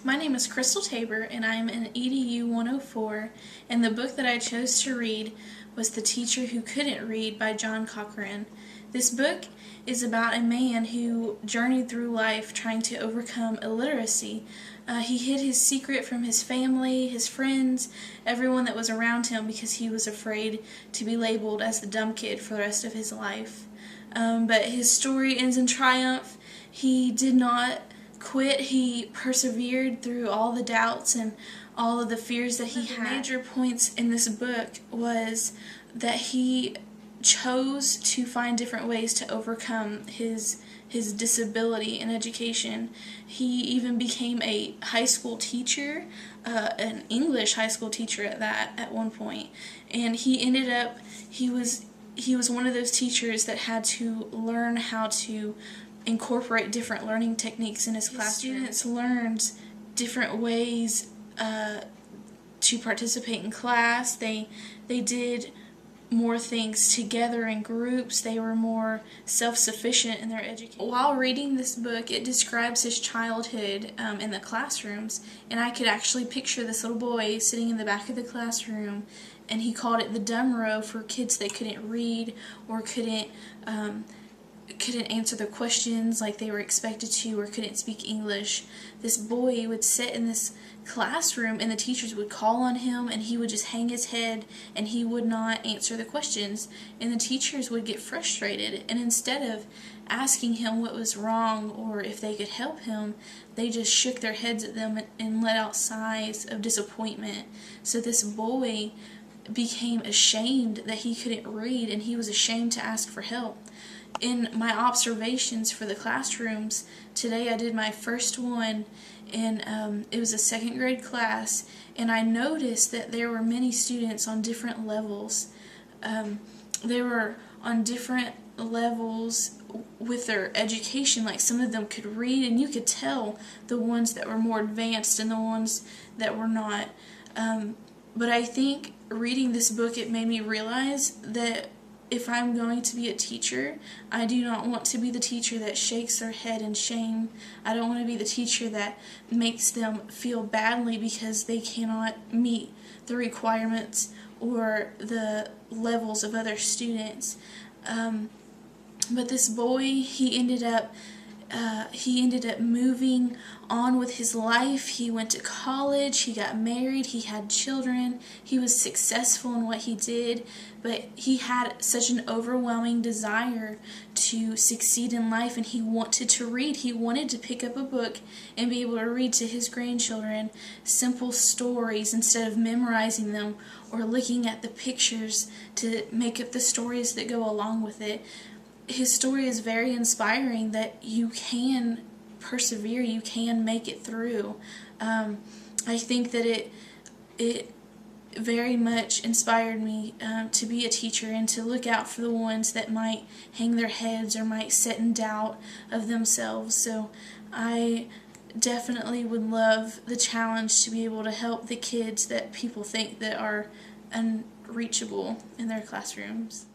My name is Crystal Tabor, and I'm in EDU 104, and the book that I chose to read was The Teacher Who Couldn't Read by John Cochran. This book is about a man who journeyed through life trying to overcome illiteracy. He hid his secret from his family, his friends, everyone that was around him because he was afraid to be labeled as the dumb kid for the rest of his life. But his story ends in triumph. He did not quit. He persevered through all the doubts and all of the fears that he had. The major points in this book was that he chose to find different ways to overcome his disability in education. He even became a high school teacher, an English high school teacher at one point, and he ended up he was one of those teachers that had to learn how to incorporate different learning techniques in his classroom. Students learned different ways to participate in class. They did more things together in groups. They were more self-sufficient in their education. While reading this book, it describes his childhood in the classrooms, and I could actually picture this little boy sitting in the back of the classroom, and he called it the dumb row for kids that couldn't read or couldn't answer the questions like they were expected to, or couldn't speak English. This boy would sit in this classroom and the teachers would call on him and he would just hang his head and he would not answer the questions, and the teachers would get frustrated, and instead of asking him what was wrong or if they could help him, they just shook their heads at them and let out sighs of disappointment. So this boy became ashamed that he couldn't read, and he was ashamed to ask for help. In my observations for the classrooms today, I did my first one, and it was a second grade class, and I noticed that there were many students on different levels. They were on different levels with their education. Like, some of them could read, and you could tell the ones that were more advanced and the ones that were not. But I think reading this book, it made me realize that if I'm going to be a teacher, I do not want to be the teacher that shakes their head in shame. I don't want to be the teacher that makes them feel badly because they cannot meet the requirements or the levels of other students. But this boy, he ended up moving on with his life. He went to college, he got married, he had children, he was successful in what he did, but he had such an overwhelming desire to succeed in life, and he wanted to read. He wanted to pick up a book and be able to read to his grandchildren simple stories instead of memorizing them or looking at the pictures to make up the stories that go along with it. His story is very inspiring that you can persevere, you can make it through. I think that it very much inspired me to be a teacher and to look out for the ones that might hang their heads or might sit in doubt of themselves. So I definitely would love the challenge to be able to help the kids that people think that are unreachable in their classrooms.